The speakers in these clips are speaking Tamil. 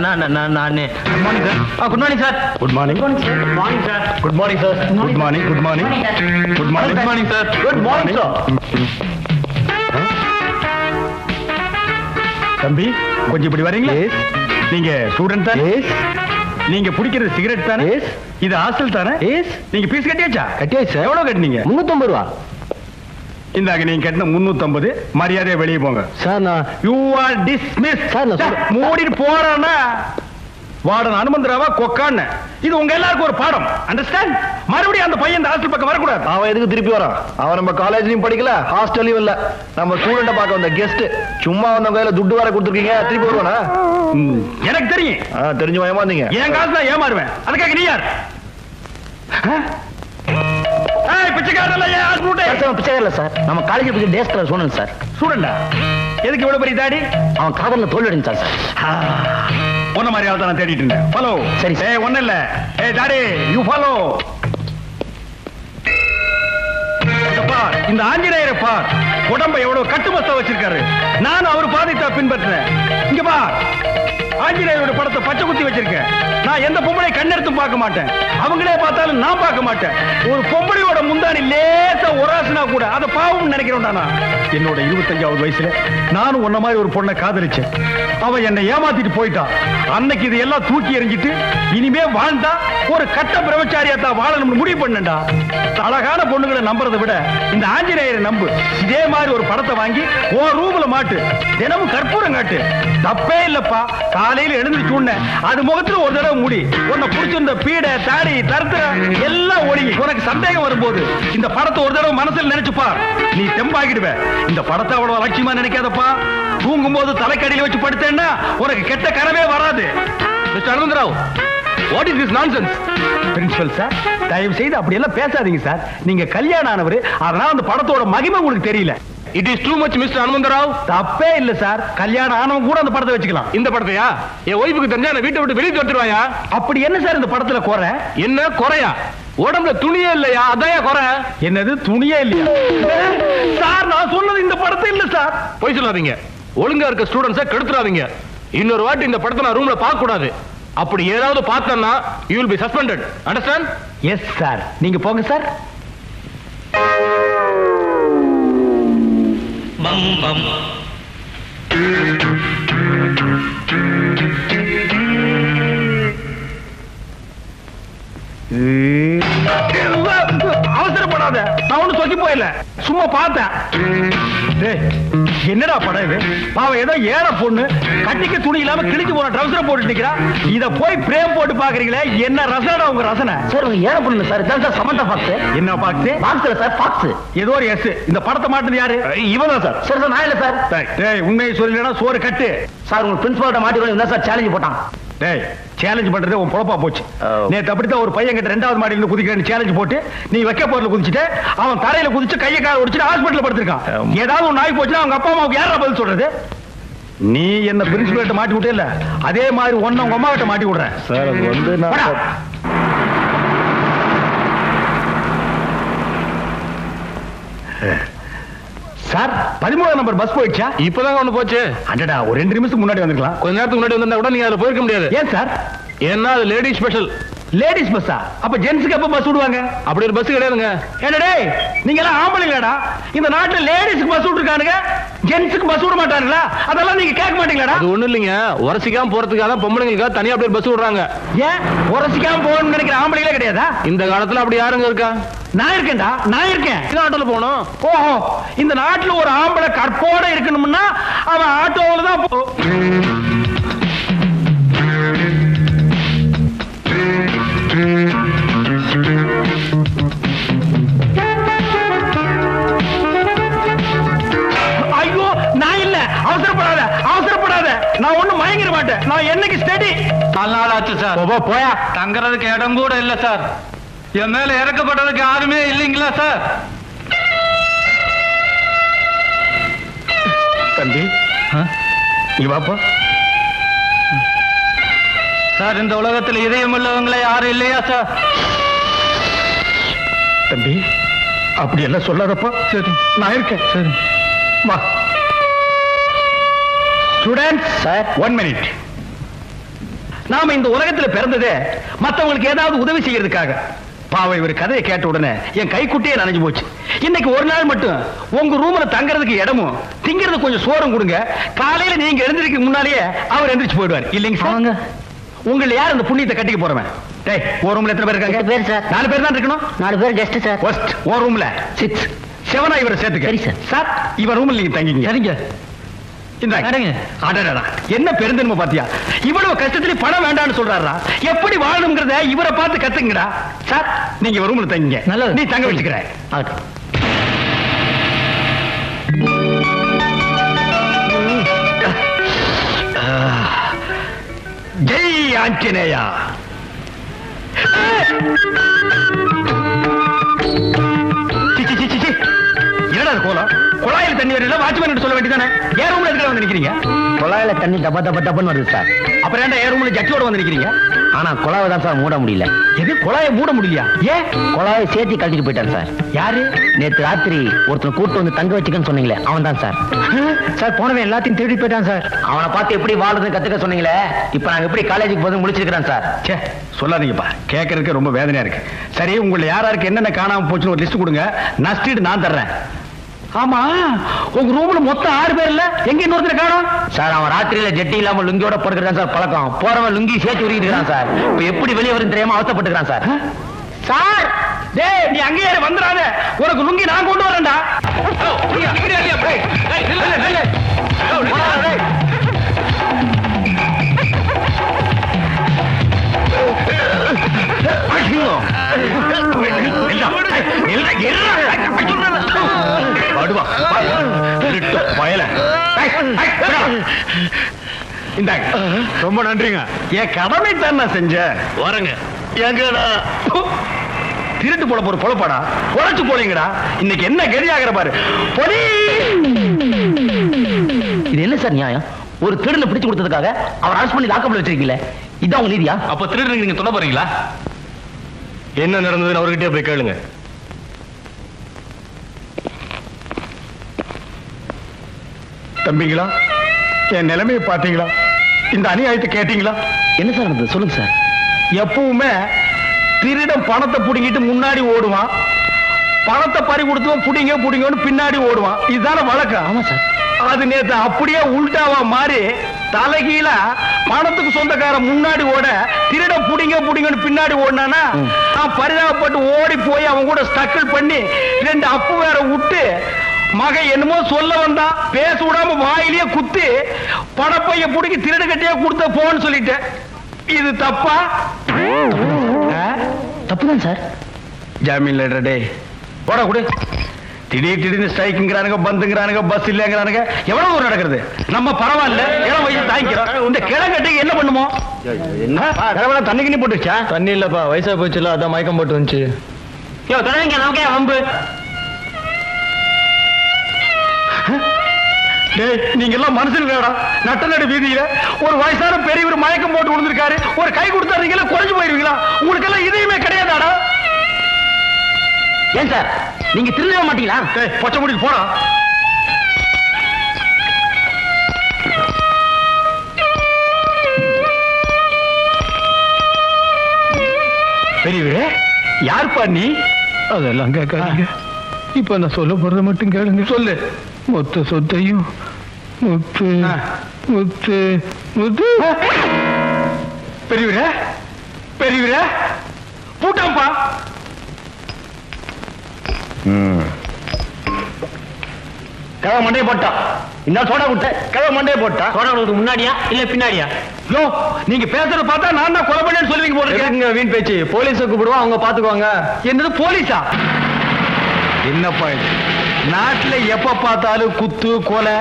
Good morning sir. Good morning. Good morning sir. Good morning sir. Good morning. Good morning. Good morning. Good morning sir. Good morning sir. தம்பி கொஞ்சம் இப்படி வரீங்களா? நீங்க ஸ்டூடெண்ட் தானே? நீங்க பிடிக்கிறது சிகரெட் தானே? இது ஹாஸ்டல் தானே? நீங்க பீஸ் கட்டியாச்சா? கட்டியாச்சு. எவ்வளவு கட்டினீங்க? 350 ரூபா. இந்தாங்க நீங்க கட்டின 350. மரியாதையா வெளியே போங்க. சார் நான் யூ ஆர் டிஸ்மிஸ். சார் மூடிட்டு போறேன்னா வார்டன் அனுமந்தராவா கொக்கான்னு இது உங்க எல்லாருக்கும் ஒரு பாடம். அண்டர்ஸ்டாண்ட்? மறுபடியும் அந்த பையன் இந்த ஹாஸ்டல் பக்கம் வரக்கூடாது. அவன் எதுக்கு திருப்பி வரான்? அவன் நம்ம காலேஜ்லயும் படிக்கல, ஹாஸ்டல்லையும் இல்ல. நம்ம ஸ்டூடெண்ட பார்க்க வந்த கெஸ்ட். சும்மா வந்த கையில துட்டு வர கொடுத்துருக்கீங்க, திருப்பி வருவானா? எனக்கு தெரியும். தெரிஞ்சு ஏமாந்தீங்க. என் காசு தான் ஏமாறுவேன். அதுக்காக நீ யார்? நம்ம காலேஜ் பத்தி டேஸ் கலர் ஸ்டூடண்ட் சார். ஸ்டூடண்டா? எதுக்கு இவ்வளவு பெரிய தாடி? அவன் காதல்ல தோல்வி அடைஞ்சான் சார். ஒன்ன மாதிரி ஆள் தான் தேடிட்டு இருந்தேன். ஃபாலோ. சரி சார். ஒண்ணு இல்ல. தாடி யூ ஃபாலோ. இந்த ஆஞ்சநேயரை பார், உடம்ப எவ்வளவு கட்டுமஸ்தா வச்சிருக்காரு. நானும் அவர் பாதைத்தா பின்பற்றேன். இங்க பார், ஆஞ்சநேயரோட படத்தை பச்சை குத்தி வச்சிருக்கேன். நான் எந்த பொம்பளை கண்ணெடுத்து பார்க்க மாட்டேன். அவங்களே பார்த்தாலும் நான் பார்க்க மாட்டேன். ஒரு பொம்பளையோட முந்தானி லேசா ஒராசுனா கூட அதை பாவம் நினைக்கிறேன். என்னோட 25வது வயசுல நானும் உன்ன மாதிரி ஒரு பொண்ணை காதலிச்சேன். அவன் என்னை ஏமாத்திட்டு போயிட்டான். அன்னைக்கு இதையெல்லாம் தூக்கி எறிஞ்சிட்டு இனிமே வாழ்ந்தா ஒரு கட்ட பிரம்மச்சாரியா தான் வாழணும்னு முடிவு பண்ணேன்டா. அழகான பொண்ணுகளை நம்புறதை விட இந்த ஆஞ்சநேயரை நம்பு. இதே மாதிரி ஒரு படத்தை வாங்கி உன் ரூம்ல மாட்டு. தினமும் கற்பூரம் காட்டு. தப்பே இல்லப்பா. காலையில எழுந்துச்சு உடனே அது முகத்துல ஒரு தடவை மூடி. உன்னை புடிச்சிருந்த பீடை தாடி தருத்திர எல்லாம் ஒழுங்கி. உனக்கு சந்தேகம் வரும்போது இந்த படத்தை ஒரு தடவை மனசுல நினைச்சுப்பா. நீ தெம்பாகிடுவ. இந்த படத்தை அவ்வளவு அலட்சியமா நினைக்காதப்பா. தூங்கும் போது தலைக்கடியில வச்சு படுத்தேன்னா உனக்கு கெட்ட கனவே வராது. Mister Anantharao, what is this nonsense? Principal sir, தயவு செய்து அப்படி எல்லாம் பேசாதீங்க சார். நீங்க கல்யாணம் ஆனவர், அதனால அந்த படத்தோட மகிமை உங்களுக்கு தெரியல. It is too much mister Hanumantharao. தப்பே இல்ல சார். கல்யாணம் ஆனவங்க கூட அந்த படத்தை வச்சுக்கலாம். இந்த படத்தையா? என் ஒய்ஃபுக்கு தெரிஞ்சா வீட்டை விட்டு வெளியே வந்துருவாயா? அப்படி என்ன சார் இந்த படத்துல குறை? என்ன குறையா? உடம்புல துணியே இல்லையா? அதான் குறை. என்னது துணியே இல்லையா? சார் நான் சொன்னது இந்த படத்தை இல்ல சார். போய் சொல்லாதீங்க. ஒழுங்கா இருக்க ஸ்டூடெண்ட்ஸை கெடுத்துறாதீங்க. இன்னொரு வாட்டி இந்த படத்தை நான் ரூம்ல பார்க்க கூடாது. அப்படி ஏதாவது பார்த்தேன்னா you will be suspended. Understand? Yes sir. நீங்க போங்க சார். பம் பம். அவசரப்படாத. நான் ஒண்ணு சொல்லி போயில, சும்மா பார்த்தேன். என்னடா படம் இது? பாவம் ஏதோ ஏழை பொண்ணு கட்டிக்க துணி இல்லாம கிழிச்சு போன ட்ரவுசர் போட்டு நிக்கிறா. இத போய் பிரேம் போட்டு பாக்குறீங்களே, என்ன ரசனடா உங்க ரசனை? சார் உங்க ஏழை பொண்ணு சார். இதான் சார் சமந்தா பாக்ஸ். என்ன பாக்ஸ்? பாக்ஸ்ல சார் பாக்ஸ். ஏதோ ஒரு எஸ். இந்த படத்தை மாட்டுது யாரு? இவன் சார். சார் நான் இல்ல சார். டேய் உண்மையை சொல்லலனா சோறு கட்டு. சார் உங்க பிரின்சிபல்ட்ட மாட்டிட்டு என்ன சார் சேலஞ்ச் போட்டான்? டேய் சேலஞ்ச் பண்றதே உன் பொழப்பா போச்சு. நேத்து அப்படித்தான் ஒரு பையன் கிட்ட 2வது மாடியில குதிக்கிறேன்னு சேலஞ்ச் போட்டு நீ வைக்க போர்ல குதிச்சுட்டு அவன் தரையில குதிச்சு கையை கால ஒடிச்சிட்டு ஹாஸ்பிடல்ல படுத்திருக்கான். ஏதாவது ஒரு நாய் போச்சுன்னா அவங்க அப்பா அம்மாவுக்கு யாரா பதில் சொல்றது? நீ என்ன பிரின்சிபல்ட்ட மாட்டி விட்டே இல்ல, அதே மாதிரி ஒன்னு உங்க அம்மா கிட்ட மாட்டி விடுறேன். சார் அது வந்து சார் 13 நம்பர் பஸ் போயிடுச்சா? இப்பதான் ஒண்ணு போச்சு. அடடா ஒரு 2 நிமிஷத்துக்கு முன்னாடி வந்துக்கலாம். கொஞ்ச நேரத்துக்கு முன்னாடி வந்தா கூட நீங்க அதுல போயிருக்க முடியாது. ஏன் சார்? ஏன்னா அது லேடிஸ் ஸ்பெஷல். லேடிஸ் பஸ்ஸா? அப்ப ஜென்ஸ்க்கு எப்ப பஸ் விடுவாங்க? அப்படி ஒரு பஸ் கிடையாதுங்க. என்னடே நீங்க எல்லாம் ஆம்பளைங்களாடா? இந்த நாட்டுல லேடிஸ்க்கு பஸ் விட்டுருக்கானுங்க, ஜென்ஸ்க்கு பஸ் விட மாட்டாங்களா? அதெல்லாம் நீங்க கேட்க மாட்டீங்களாடா? அது ஒண்ணு இல்லைங்க, உரசிக்காம போறதுக்காக தான் பொம்பளைங்களுக்கு தனியா அப்படியே பஸ் விடுறாங்க. ஏன் உரசிக்காம போகணும்னு நினைக்கிற ஆம்பளைங்களே கிடையாதா இந்த காலத்துல? அப்படி யாருங்க இருக்கா? நான் இருக்கேன்டா, நான் இருக்கேன். ஆட்டோல போகணும். ஓஹோ, இந்த நாட்டுல ஒரு ஆம்பளை கற்போட இருக்கணும்னா அவன் ஆட்டோல தான் போ. ஐயோ நான் இல்ல. அவசரப்படாத அவசரப்படாத. நான் ஒண்ணும் மயங்கிட மாட்டேன். நான் என்னைக்கு ஸ்டடி. 4 நாள் ஆச்சு சார். போயா. தங்கறதுக்கு இடம் கூட இல்ல சார். என் மேல இறக்கப்பட்டதுக்கு யாருமே இல்லைங்களா சார்? தம்பி நீ வாப்பா. சார் இந்த உலகத்தில் இதயம் உள்ளவங்களே யாரும் இல்லையா சார்? தம்பி அப்படி எல்லாம் சொல்லாதப்பா. சரி நான் இருக்கேன். சரி வா. Students sir 1 minute. நாம இந்த உலகத்துல பிறந்ததே மத்தவங்களுக்கு ஏதாவது உதவி செய்யறதுக்காக. பாவை ஒரு கதையை கேட்ட உடனே என் கைக்குட்டியே நனைஞ்சு போச்சு. இன்னைக்கு ஒரு நாள் மட்டும் உங்க ரூம்ல தங்கறதுக்கு இடமும் திங்கிறது கொஞ்சம் சோறும் கொடுங்க. காலையில நீங்க எழுந்திருக்க முன்னாலேயே அவர் எந்திரிச்சு போயிடுவார். இல்லைங்க சார்? உங்களை யார் அந்த புண்ணியத்தை கட்டிக்க போறவன்? டேய், ஒரு ரூம்ல எத்தனை பேர் இருக்காங்க? 8 பேர் சார். 4 பேர் தான் இருக்கணும். 4 பேர் கெஸ்ட் சார். ஃபர்ஸ்ட் ஒரு ரூம்ல 6. 7 இவரை சேர்த்துக்க. சரி சார். சார், இவர் ரூம்ல நீங்க தங்கிங்க. சரிங்க. என்ன பெருந்தன்மை பாத்தியா? இவ்வளவு கஷ்டத்துல பணம் வேண்டாம்னு சொல்றாரா? எப்படி வாழணும்ங்கறத இவரை பார்த்து கத்துங்கடா. சார், நீங்க ஒரு ரூம்ல தங்கிங்க. நல்லது, நீ தங்க வச்சுக்கிற. ஜெய் ஆஞ்சநேயா. என்னடா கோலம்? குழாயில தண்ணி வரல, வாட்ச்மேன் சொல்ல வேண்டியதானே? ஏன் ரூம்ல எதுக்கு வந்து நிக்கிறீங்க? குழாயில தண்ணி டப்பா டப்பா டப்பான்னு வருது சார். அப்புறம் ஏன்டா ஏன் ரூம்ல ஜட்டியோட வந்து நிக்கிறீங்க? ஆனா குழாவை தான் சார் மூட முடியல. எது, குழாயை மூட முடியலையா? ஏன்? குழாவை சேர்த்து கழட்டிட்டு போயிட்டான் சார். யாரு? நேத்து ராத்திரி ஒருத்தர் கூட்டு வந்து தங்க வச்சுக்கன்னு சொன்னீங்களே, அவன் தான் சார். சார், போனவன் எல்லாத்தையும் தேடி போயிட்டான் சார். அவனை பார்த்து எப்படி வாழுதுன்னு கத்துக்க சொன்னீங்களே, இப்ப நாங்க எப்படி காலேஜுக்கு போது முடிச்சிருக்கிறேன் சார். சே, சொல்லாதீங்கப்பா, கேட்கறதுக்கு ரொம்ப வேதனையா இருக்கு. சரி, உங்களை யாராருக்கு என்னென்ன காணாம போச்சுன்னு ஒரு லிஸ்ட் கொடுங்க, நஷ்டீடு நான் தர்றேன். ஆமா, உங்க ரூம்ல மொத்தம் 6 பேர் இல்ல, எங்க இன்னொருத்தர் காணோம்? சார், அவன் ராத்திரியில ஜெட்டி இல்லாம லுங்கியோட படுக்கிறான் சார். பழக்கம் போறவன் லுங்கி சேர்த்து உருகிட்டு சார். இப்ப எப்படி வெளியே வரும் தெரியாம அவசப்பட்டுக்கிறான் சார். சார், டேய், நீ அங்கேயே வந்துடாத, உனக்கு லுங்கி நான் கொண்டு வரேன்டா. ரொம்ப நன்றிங்க. என் கடமை தான் நான் செஞ்சேன். வரங்க. எங்கடா திருட்டு போல போற பொழப்பாடா? உழைச்சு போறீங்கடா. இன்னைக்கு என்ன கெதியாகிற பாரு. பொடி. இது என்ன சார் நியாயம்? ஒரு திருடனை பிடிச்சு கொடுத்ததுக்காக அவர் அரெஸ்ட் பண்ணி லாக்கப்ல வச்சிருக்கீங்களே, இதான் உங்க நீதியா? அப்ப திருடனுக்கு நீங்க சொல்ல போறீங்களா? என்ன நடந்ததுன்னு அவர்கிட்டயே போய் கேளுங்க. தம்பிங்களா, என் நிலைமையை பாத்தீங்களா? இந்த அநியாயத்தை கேட்டீங்களா? என்ன சார் நடந்தது சொல்லுங்க சார். எப்பவுமே திருடன் பணத்தை புடிங்கிட்டு முன்னாடி ஓடுவான், பணத்தை பறி கொடுத்தவன் புடிங்க புடிங்கன்னு பின்னாடி ஓடுவான். இதுதானே வழக்கம். ஆமா சார். அது நேத்து அப்படியே உல்டாவா மாறி தலைகீழ பணத்துக்கு சொந்தக்கார முன்னாடி ஓட, திருட புடிங்க புடிங்கன்னு பின்னாடி ஓடினானா, நான் பரிதாபப்பட்டு ஓடி போய் அவன் கூட ஸ்டக்கிள் பண்ணி 2 அப்பு வேற விட்டு, மகன் என்னமோ சொல்ல வந்தான், பேச விடாம வாயிலேயே குத்தி பணப்பைய புடிக்கி திருடு கட்டியா கொடுத்த போன்னு சொல்லிட்டேன். இது தப்பா? தப்புதான் சார். ஜாமீன் லெட்டர் டே போட கொடு. திடீர்னு ஸ்ட்ரைக்குங்கிறானுங்க, பந்துங்கிறானுங்க, பஸ் இல்லங்கிறானுங்க. எவ்வளவு ஒரு நடக்கிறது? நம்ம பரவாயில்ல, இளம் வயசு தாங்கிக்கிறோம். இந்த கிழங்கட்டுக்கு என்ன பண்ணுமோ? தண்ணி கிண்ணி போட்டுச்சா? தண்ணி இல்லப்பா, வயசா போச்சுல, அதான் மயக்கம் போட்டு வந்துச்சு. நமக்கே வம்பு. நீங்க எல்லாம் மனுஷன்களா? நட்ட நடு வீதியில ஒரு வயசான பெரியவர் மயக்கம் போட்டு விழுந்திருக்காரு, ஒரு கை கொடுத்தாருங்களா குறைஞ்சு போயிருவீங்களா? உங்களுக்கு எல்லாம் இதையுமே கிடையாதாடா? ஏன் சார், நீங்க திருடவே மாட்டீங்களா? பொச்ச முடிக்கு போடா. பெரியவரே, யார்ப்பா நீ? அதெல்லாம் கேட்காதீங்க, இப்ப நான் சொல்ல போறத மட்டும் கேளுங்க. சொல்லு. மொத்த சொத்தையும் முத்து முத்து முத்து. பெரியவரே, பெரியவரே, பூட்டாம்பா. கிழவ மண்டையை போட்டா. இந்த சோடா கொடுத்த கிழவ மண்டையை போட்டா. சோடா கொடுத்து முன்னாடியா இல்ல பின்னாடியா? யோ, நீங்க பேசுறத பார்த்தா நான் தான் கொலை பண்ணேன்னு சொல்லுவீங்க போல இருக்கு. வீண் பேச்சு. போலீஸை கூப்பிடுவோம், அவங்க பாத்துக்குவாங்க. என்னது போலீஸா? என்னப்பா இது? நாட்டுல எப்ப பார்த்தாலும் குத்து கொலை,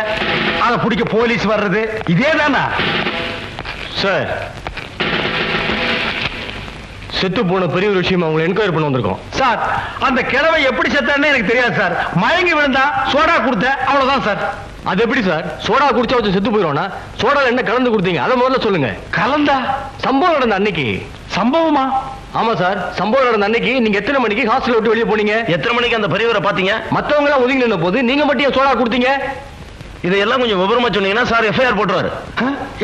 அதை பிடிக்க போலீஸ் வர்றது இதே தானா சார்? செத்து போன பெரிய ஒரு விஷயம் அவங்களை என்கொயரி பண்ண வந்திருக்கோம் சார். அந்த கிழவை எப்படி செத்தான்னு எனக்கு தெரியாது சார். மயங்கி விழுந்தா சோடா கொடுத்த, அவ்வளவுதான் சார். அது எப்படி சார்? சோடா குடிச்சா வச்சு செத்து போயிடும்னா சோடால என்ன கலந்து கொடுத்தீங்க அதை முதல்ல சொல்லுங்க. கலந்தா? சம்பவம் நடந்த அன்னைக்கு. சம்பவமா? ஆமா சார், சம்பவம் நடந்த அன்னைக்கு நீங்க எத்தனை மணிக்கு ஹாஸ்டல் விட்டு வெளியே போனீங்க? எத்தனை மணிக்கு அந்த பெரியவரை பாத்தீங்க? மத்தவங்க எல்லாம் ஒதுங்கி நின்ன போது நீங்க மட்டும் ஏன் சோடா கொடுத்தீங்க? இதையெல்லாம் கொஞ்சம் விவரமா சொன்னீங்கன்னா சார் எஃப்ஐஆர் போட்டுருவாரு.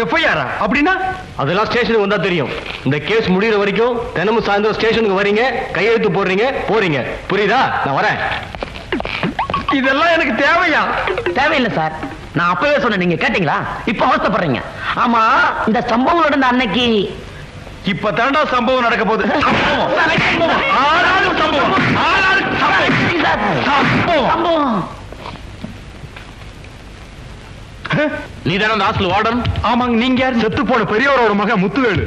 எஃப்ஐஆரா அப்படின்னா? அதெல்லாம் ஸ்டேஷனுக்கு வந்தா தெரியும். இந்த கேஸ் முடிகிற வரைக்கும் தினமும் சாயந்தரம் ஸ்டேஷனுக்கு வரீங்க, கையெழுத்து போடுறீங்க, போறீங்க. புரியுதா? நான் வரேன். இதெல்லாம் எனக்கு தேவையா? தேவையில்லை சார். நான் அப்பவே சொன்னேன், நீங்க கேட்டீங்களா? இப்ப அவஸ்தைப்படுறீங்க. ஆமா, இந்த சம்பவம் நடந்த அன்னைக்கு இப்ப தாண்டா சம்பவம் நடக்க போகுது. ஆளாளுக்கு சம்பவம். ஆளாளுக்கு சம்பவம். சம்பவம். நீ தானே அந்த ஹாஸ்டல் வார்டன்? ஆமாங்க. நீங்க யார்? செத்து போன பெரியவரோட மகன் முத்துவேலு.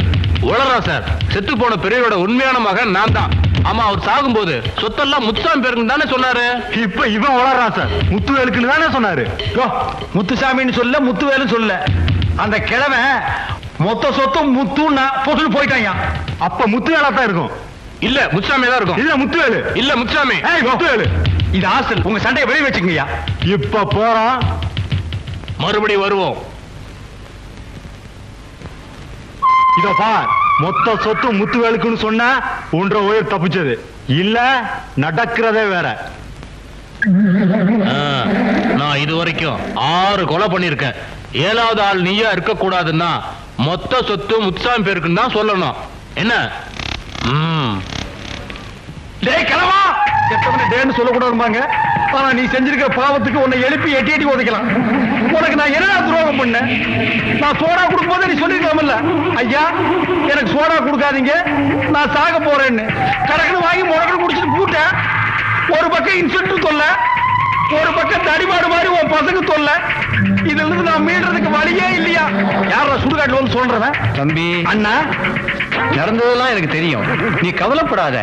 உளறா சார். செத்து போன பெரியவரோட உண்மையான மகன் நான் தான். ஆமா, அவர் சாகும்போது சொத்தெல்லாம் முத்துசாமி பேருக்கு தானே சொன்னாரு. இப்ப இவன் வளர்றான் சார். முத்துவேலுக்குன்னு தானே சொன்னாரு. முத்துசாமின்னு சொல்ல, முத்துவேலு சொல்ல. அந்த கிழமை மொத்த சொத்தும் முத்துன்னா பொசுன்னு போயிட்டாங்க. அப்ப முத்துவேலா தான் இருக்கும். இல்ல முத்துசாமி தான் இருக்கும். இல்ல முத்துவேலு. இல்ல முத்துசாமி. முத்துவேலு. இது ஹாஸ்டல். உங்க சண்டையை வெளியே வச்சுக்கங்கய்யா. இப்ப போறோம், மறுபடியும் வருவோம். இதோ பார், மொத்த சொத்து முத்துவேலுக்குன்னு சொன்னா ஒன்ற உயிர் தப்பிச்சது. இல்ல நடக்கிறதே வேற. நான் இது வரைக்கும் 6 கொலை பண்ணிருக்கேன். 7வது ஆள் நீயா இருக்க கூடாதுன்னா மொத்த சொத்து முத்துசாமி பேருக்குன்னு தான் சொல்லணும். என்ன? டேய் கிழவா, கெட்டவன டேன்னு சொல்லக்கூடாதுமாங்க. ஆனா நீ செஞ்சிருக்கிற பாவத்துக்கு உன்னை எழுப்பி எட்டி எட்டி உதைக்கலாம். உனக்கு நான் என்னடா துரோகம் பண்ணேன்? நான் சோடா கொடுக்கும் போது நீ சொல்லிருக்கலாம்ல, ஐயா எனக்கு சோடா கொடுக்காதீங்க, நான் சாக போறேன்னு. கடற்கரை வாங்கி முடக்கணும் குடிச்சிட்டு பூட்டேன். ஒரு பக்கம் இன்ஸ்பெக்டர் தொல்ல, ஒரு பக்கம் தடிமாடு மாதிரி உன் பசங்க தொல்ல. இதுல இருந்து நான் மீள்றதுக்கு வழியே இல்லையா? யாரா சுடுகாட்டுல வந்து சொல்றவன்? தம்பி, அண்ணா, நடந்ததெல்லாம் எனக்கு தெரியும். நீ கவலைப்படாத.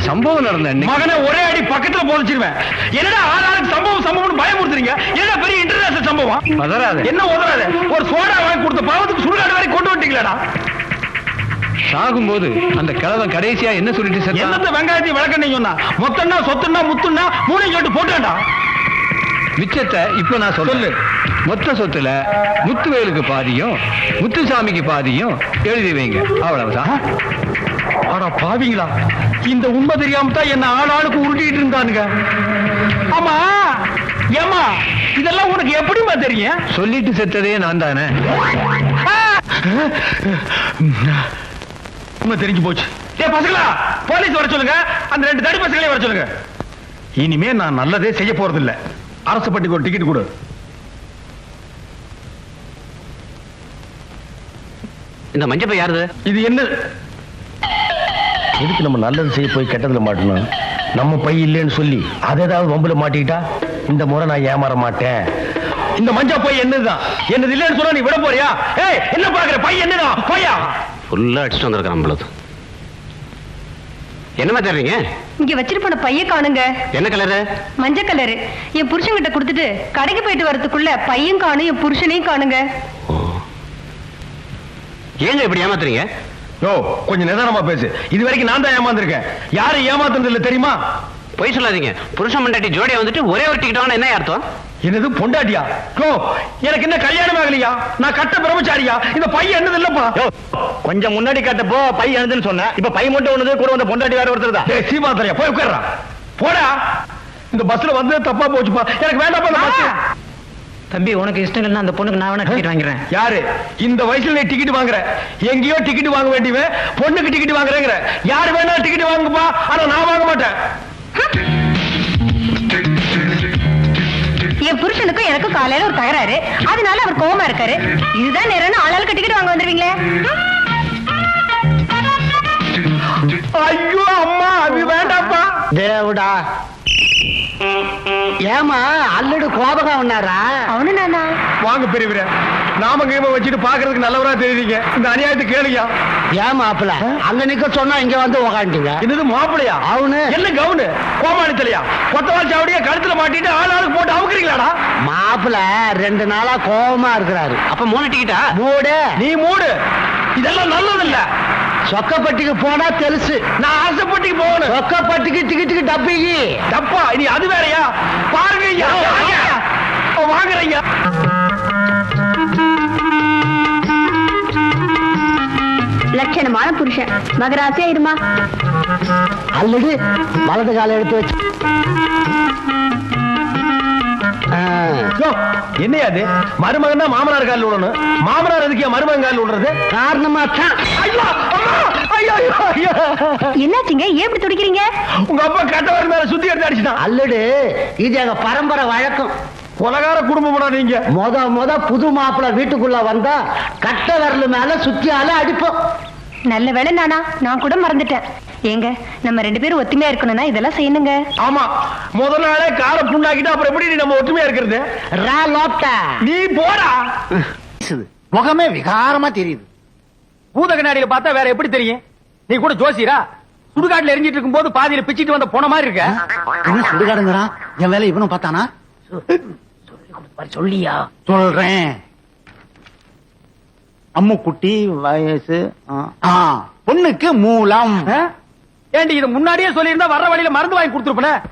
சம்பவம் நடந்த மகனை ஒரே அடி பக்கத்துல போதிச்சிருவேன். என்னடா ஆளாளுக்கு சம்பவம் சம்பவம் பயமுறுத்துறீங்க? என்ன பெரிய இன்டர்நேஷனல் சம்பவம்? பதறாத. என்ன உதறாத? ஒரு சோடா வாங்கி கொடுத்த பாவத்துக்கு சுடுகாடு வரை கொண்டு வந்துட்டீங்களாடா. சாகும்போது அந்த கிழவன் கடைசியா என்ன சொல்லிட்டு செத்தான்? என்னத்த வெங்காயத்தை விளக்கணும் சொன்னா? மொத்தம்னா சொத்துன்னா முத்துன்னா மூணையும் சொல்லிட்டு போட்டாண்டா. மிச்சத்தை இப்ப நான் சொல்லு. மொத்த சொத்துல முத்துவேலுக்கு பாதியும் முத்துசாமிக்கு பாதியும் எழுதி வைங்க. அவ்வளவுதான். ஆனா பாவீங்களா, இந்த உண்மை தெரியாம தான் என்ன ஆளாளுக்கு உருட்டிட்டு இருந்தானுங்க. ஆமா ஏமா, இதெல்லாம் உனக்கு எப்படிமா தெரியும்? சொல்லிட்டு செத்ததே நான் தானே. உண்மை தெரிஞ்சு போச்சு. ஏ பசங்களா, போலீஸ் வர சொல்லுங்க. அந்த 2 தடி பசங்களே வர சொல்லுங்க. இனிமே நான் நல்லதே செய்ய போறது இல்ல. அரசு பட்டிக்கு ஒரு டிக்கெட் கொடு. இந்த மஞ்சப்பை யாருது? இது என்ன? எதுக்கு நம்ம நல்லது செய்ய போய் கெட்டதுல மாட்டணும்? நம்ம பை இல்லைன்னு சொல்லி அதை ஏதாவது வம்புல மாட்டிக்கிட்டா இந்த முறை நான் ஏமாற மாட்டேன். இந்த மஞ்சா பை என்னதுதான்? என்னது இல்லைன்னு சொன்னா நீ விட போறியா? ஏய், என்ன பாக்குற? பை என்னதான்? பையா ஃபுல்லா அடிச்சுட்டு வந்திருக்கான் பொழுது. என்னமா தர்றீங்க? இங்க வச்சிட்டு போன பைய காணுங்க. என்ன கலரு? மஞ்சள் கலரு. என் புருஷன் கிட்ட கொடுத்துட்டு கடைக்கு போயிட்டு வரதுக்குள்ள பையன் காணும், என் புருஷனையும் காணுங்க. ஏங்க இப்படி ஏமாத்துறீங்க? யோ, கொஞ்சம் நிதானமா பேசு. இது வரைக்கும் நான் தான் ஏமாந்துருக்கேன். யாரும் ஏமாத்துறது இல்ல தெரியுமா? பொய் சொல்லாதீங்க. புருஷன் மண்டாட்டி ஜோடியா வந்துட்டு ஒரே ஒரு டிக்கெட் வாங்கினா என்ன அர்த்தம்? என்னது பொண்டாட்டியா? எனக்கு என்ன கல்யாணம் ஆகலையா? நான் கட்ட பிரம்மச்சாரியா? இந்த பையன் என்னது இல்லப்பா. கொஞ்சம் முன்னாடி கட்டப்போ பை எழுதுன்னு சொன்ன. இப்ப பை மட்டும் ஒண்ணு கூட வந்த பொண்டாட்டி வேற ஒருத்தர் தான். சீமாத்தரையா, போய் உட்கார்றா. போடா. இந்த பஸ்ல வந்து தப்பா போச்சுப்பா. எனக்கு வேண்டாம். தம்பி, உனக்கு இஷ்டம் இல்லைன்னா அந்த பொண்ணுக்கு நான் வேணா டிக்கெட் வாங்கிறேன். யாரு இந்த வயசுல நீ டிக்கெட் வாங்குற? எங்கேயோ டிக்கெட் வாங்க வேண்டியவன் பொண்ணுக்கு டிக்கெட் வாங்குறேங்கிற. யாரு வேணா டிக்கெட் வாங்குப்பா, ஆனா நான் வாங்க மாட்டேன். என் புருஷனுக்கும் எனக்கும் காலையில ஒரு தகராறு, அதனால அவர் கோவமா இருக்காரு. இதுதான் நேரம் ஆளாளுக்கு டிக்கெட் வாங்க வந்துருவீங்களே. ஐயோ அம்மா, அது வேண்டாப்பா. தேவடா, ஏமா அல்லடு கோபகம் உன்னாரா? அவனு நானா? வாங்க பெரியவரே, நாம கீம வச்சுட்டு பாக்குறதுக்கு நல்லவரா தெரியுறீங்க. இந்த அநியாயத்தை கேளுயா. ஏன் மாப்பிள அங்க நிக்க சொன்னா இங்க வந்து உக்காந்துங்க? என்னது மாப்பிளையா? அவனு என்ன கவுனு? கோமாளி தலையா? கொத்தவால் சாவடியா கழுத்துல மாட்டிட்டு ஆளாளுக்கு போட்டு அவுக்குறீங்களாடா? மாப்பிள 2 நாளா கோபமா இருக்கிறாரு. அப்ப 3 டிக்கெட்டா? மூடு. நீ மூடு. இதெல்லாம் நல்லது இல்ல. சொக்கப்பட்டிக்கு போனா தெலுசு. நான் ஆசைப்பட்டிக்கு போகணும். சொக்கப்பட்டிக்கு டிக்கெட்டுக்கு டப்பிக்கு தப்பா இனி அது வேறயா? பாருங்க ஐயா, வாங்குறீங்க. லட்சணமான புருஷன், மகராசியா இருமா. அல்லது வலது கால எடுத்து வச்சு என்னையா அது? மருமகன் தான் மாமனார் காலில் விடணும். மாமனார் எதுக்கு மருமகன் காலில் விடுறது? காரணமா தான். ஐயோ, அம்மா! ஐயோ, ஐயோ, ஐயோ! என்னாச்சுங்க ஏன் இப்படி துடிக்கிறீங்க? உங்க அப்பா கட்டவர் மேல சுத்தி எடுத்து அடிச்சுட்டான். அல்லடு இது எங்க பரம்பரை வழக்கம். கொலகார குடும்பம்டா நீங்க. முத புது மாப்பிள்ளை வீட்டுக்குள்ள வந்தா கட்ட விரல் மேல சுத்தியால அடிப்போம். நல்ல வேளை நானா, நான் கூட மறந்துட்டேன். ஏங்க நம்ம 2 பேரும் ஒத்துமையா இருக்கணும்னா இதெல்லாம் செய்யணுங்க. ஆமா, முதல் நாளே கார புண்ணாக்கிட்டு அப்புறம் எப்படி நம்ம ஒற்றுமையா இருக்கிறது? நீ போடா. முகமே விகாரமா தெரியுது. பூத கண்ணாடியில பார்த்தா வேற எப்படி தெரியும்? நீ கூட ஜோசியரா? சுடுகாட்டுல எரிஞ்சிட்டு இருக்கும் போது பாதியில பிச்சிட்டு வந்த போன மாதிரி இருக்க. என்ன சுடுகாடுங்கிறான்? என் வேலை இவனும் பார்த்தானா? சொல்லியா? சொல்றேன். அம்முக்குட்டி வயசு பொண்ணுக்கு மூலம். ஏண்டி இது முன்னாடியே சொல்லியிருந்தா வர்ற வழியில மருந்து வாங்கி கொடுத்துருப்பேன்.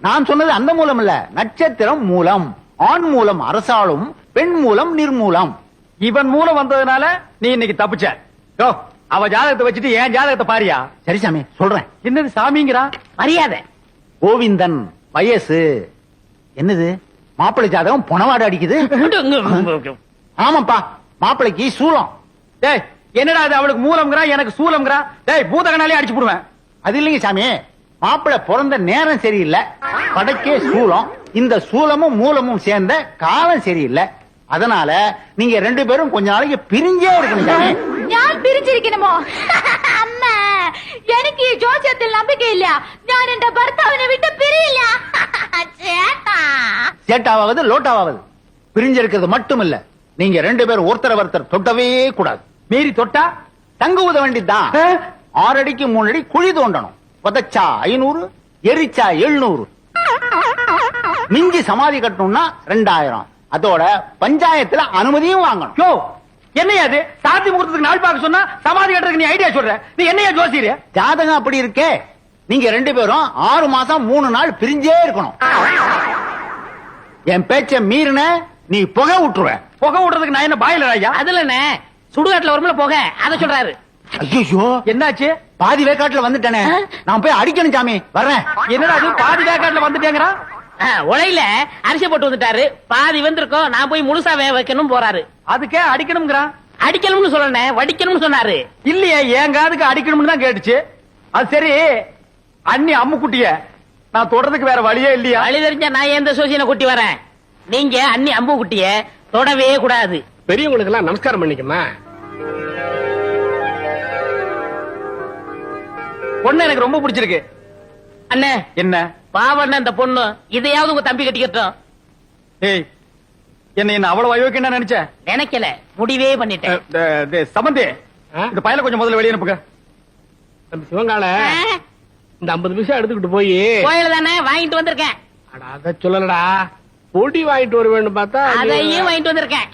நான் சொன்னது அந்த மூலம் இல்ல, நட்சத்திரம் மூலம். ஆண் மூலம் அரசாளும், பெண் மூலம் நிர்மூலம். இவன் மூலம் வந்ததுனால நீ இன்னைக்கு தப்பிச்ச. யோ, அவ ஜாதகத்தை வச்சுட்டு என் ஜாதகத்தை பாரியா. சரி சாமி சொல்றேன். என்னது சாமிங்கிறா? மரியாதை. கோவிந்தன் வயசு என்னது? மாப்பிள்ளை ஜாதகம் பொணவாடு அடிக்குது. ஆமாப்பா, மாப்பிள்ளைக்கு சூலம். டேய், என்னடா இது? அவளுக்கு மூலம்ங்கறா, எனக்கு சூலம்ங்கறா. டேய், பூதகனாலே அடிச்சு போடுவேன். அது இல்லைங்க சாமி, மாப்பிள்ளை பிறந்த நேரம் சரியில்லை, படைக்கே சூலம். இந்த சூலமும் மூலமும் சேர்ந்த காலம் சரியில்லை. அதனால நீங்க 2 பேரும் கொஞ்ச நாளைக்கு பிரிஞ்சே இருக்கணும் சாமி. ഞാൻ പിരിച്ചിരിക്കണമോ? അമ്മ, എനിക്ക് ഈ ജോസ്യത്തിൽ നம்பிക്കയില്ല. ഞാൻ എന്റെ ഭർത്താവിനെ വിട്ട് പിരിയില്ല. ചേട്ടാ, சேட்டாவது லோட்டாவது பிரிஞ்சிருக்கிறது மட்டும் இல்ல, நீங்க 2 பேரும் ஒருத்தர் தொட்டவே கூடாது. மீறி தொட்டா தங்கு ஊத வேண்டியதுதான். 6 அடிக்கு 3 அடி குழி தோண்டணும். புதைச்சா 500, எரிச்சா 700. மிஞ்சி சமாதி கட்டணும்னா 2000. அதோட பஞ்சாயத்துல அனுமதியும் வாங்கணும். யோ, என்னையா அது? சாத்தி முகூர்த்தத்துக்கு நாள் பார்க்க சொன்னா சமாதி கட்டுறதுக்கு நீ ஐடியா சொல்ற? நீ என்னையா ஜோசியர்? ஜாதகம் அப்படி இருக்கே. நீங்க 2 பேரும் 6 மாசம் 3 நாள் பிரிஞ்சே இருக்கணும். என் பேச்ச மீறின நீ புகை விட்டுருவ. புகை விடுறதுக்கு நான் என்ன பாயிலர் ஐயா? அதுல என்ன சுடுகாட்டுல வரும்ல போக, அத சொல்றாரு. ஐயோ, என்னாச்சு? பாதி வேக்காட்டுல வந்துட்டேனே, நான் போய் அடிக்கணும் சாமி. வர்றேன். என்னடா அது? பாதி வேக்காட்டுல வந்துட்டேங்கறா? உலையில அரிசி போட்டு வந்துட்டாரு, பாதி வந்திருக்கோம், நான் போய் முழுசா வேக வைக்கணும் போறாரு. அதுக்கே அடிக்கணும்ங்கறா? அடிக்கணும்னு சொல்லணும், வடிக்கணும்னு சொன்னாரு. இல்லையே, என் காதுக்கு அடிக்கணும்னு தான் கேட்டுச்சு. அது சரி, அண்ணி அம்முக்குட்டிய நான் தொடறதுக்கு வேற வழியே இல்லையா? வழி தெரிஞ்சா நான் எந்த சோசியனை கூட்டி வரேன். நீங்க அண்ணி அம்பு குட்டிய தொடவே கூடாது. பெரியவங்களுக்கு எல்லாம் நமஸ்காரம் பண்ணிக்கமா. பொண்ணு எனக்கு ரொம்ப பிடிச்சிருக்கு. அண்ணே, என்ன பாவண்ண இந்த பொண்ணு, இதையாவது உங்க தம்பி கட்டிக்கட்டும். ஏய், என்ன அவ்வளவு அயோக்கியம் நினைச்ச? நினைக்கல, முடிவே பண்ணிட்டேன். சம்பந்தி, இந்த பையல கொஞ்சம் முதல்ல வெளியே அனுப்புங்க. சிவங்கால இந்த 50 பைசா எடுத்துக்கிட்டு போய் கோயில தானே வாங்கிட்டு வந்திருக்கேன். அத சொல்லலடா, பொடி வாங்கிட்டு வர வேண்டும் பார்த்தா அதையும் வாங்கிட்டு வந்திருக்கேன்.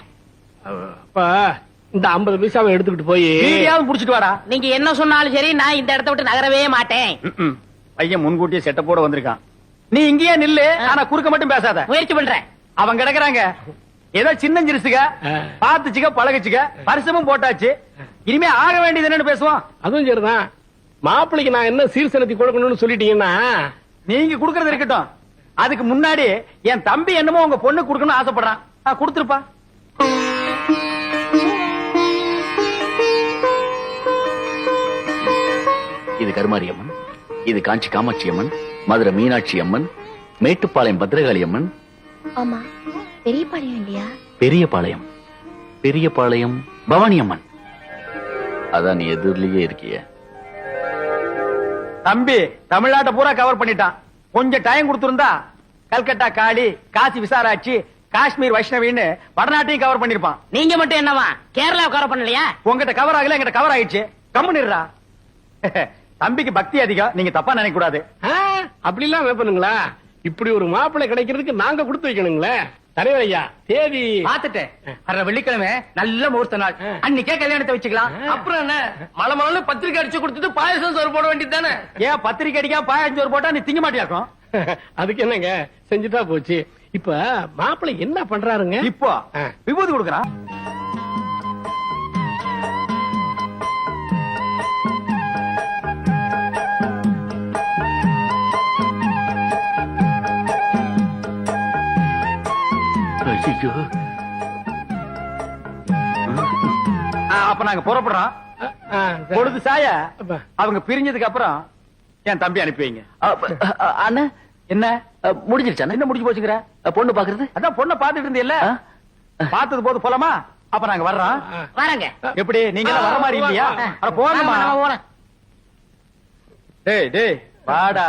அப்ப இந்த 50 பைசாவை எடுத்துக்கிட்டு போய் நீயாவது புடிச்சிட்டு வாடா. நீங்க என்ன சொன்னாலும் சரி, நான் இந்த இடத்த விட்டு நகரவே மாட்டேன். பையன் முன்கூட்டியே செட்டப்போட வந்திருக்கான். நீ இங்கேயே நில்லு, ஆனா குறுக்க மட்டும் பேசாத. முயற்சி பண்றேன். அவன் கிடக்குறாங்க, ஏதோ சின்ன சிறுசுக, பாத்துச்சுக்க பழகுச்சுக்க, பரிசமும் போட்டாச்சு. இனிமே ஆக வேண்டியது என்னன்னு பேசுவோம். அதுவும் சரிதான். மாப்பிள்ளைக்கு நான் என்ன சீர்சனத்தி கொடுக்கணும்னு சொல்லிட்டீங்கன்னா, நீங்க குடுக்கறது இருக்கட்டும், அதுக்கு முன்னாடி என் தம்பி என்னமோ உங்க பொண்ணு குடுக்கணும்னு ஆசைப்படுறான். கொடுத்துருப்பா. இது கருமாரி அம்மன், இது காஞ்சி காமாட்சி அம்மன், மதுரை மீனாட்சி அம்மன், மேட்டுப்பாளையம் பத்ரகாளி அம்மன். ஆமா, பெரிய பாளையம் இல்லையா? பெரியபாளையம், பெரியபாளையம் பவானி அம்மன். அதான் நீ எதிரிலேயே இருக்கிய. தம்பி தமிழ்நாட்டை பூரா கவர் பண்ணிட்டான். கொஞ்சம் டைம் கொடுத்திருந்தா கல்கட்டா காளி, காசி விசாலாட்சி, காஷ்மீர் வைஷ்ணவின்னு வடநாட்டையும் கவர் பண்ணிருப்பான். நீங்க மட்டும் என்னவா கேரளா கவர் பண்ணலையா? உங்ககிட்ட கவர் ஆகல, எங்கிட்ட கவர் ஆயிடுச்சு. கம்முனிடுறா. தம்பிக்கு பக்தி அதிகம், நீங்க தப்பா நினைக்க கூடாது. அப்படி எல்லாம் வைப்பனுங்களா? இப்படி ஒரு மாப்பிள்ளை கிடைக்கிறதுக்கு நாங்க கொடுத்து வைக்கணுங்களே. தலைவர் ஐயா, தேதி பாத்துட்டேன். வர்ற வெள்ளிக்கிழமை நல்ல முகூர்த்த நாள், அன்னைக்கே கல்யாணத்தை வச்சுக்கலாம். அப்புறம் என்ன, மலை பத்திரிக்கை அடிச்சு கொடுத்துட்டு பாயசம் சோறு போட வேண்டியது தானே? ஏன் பத்திரிக்கை அடிக்காம பாயாஞ்சு ஒரு போட்டா நீ திங்க மாட்டியாக்கும்? அதுக்கு என்னங்க, செஞ்சுட்டா போச்சு. இப்ப மாப்பிள்ளை என்ன பண்றாருங்க? இப்போ விபூதி கொடுக்கறான். ஐயோ அப்ப நாங்க புறப்படுறோம். பொழுது சாய அவங்க பிரிஞ்சதுக்கு அப்புறம் என் தம்பி அனுப்பி வைங்க. அண்ணா என்ன முடிஞ்சிருச்சா? என்ன முடிஞ்சு போச்சுங்கிற? பொண்ணு பாக்குறது அதான் பொண்ணை பாத்துட்டு இருந்தீல்ல, பார்த்தது போது போலாமா? அப்ப நாங்க வர்றோம். வரங்க. எப்படி நீங்க எல்லாம் வர மாதிரி இல்லையா? அட போங்கம்மா. போறேன். டேய் டேய் வாடா.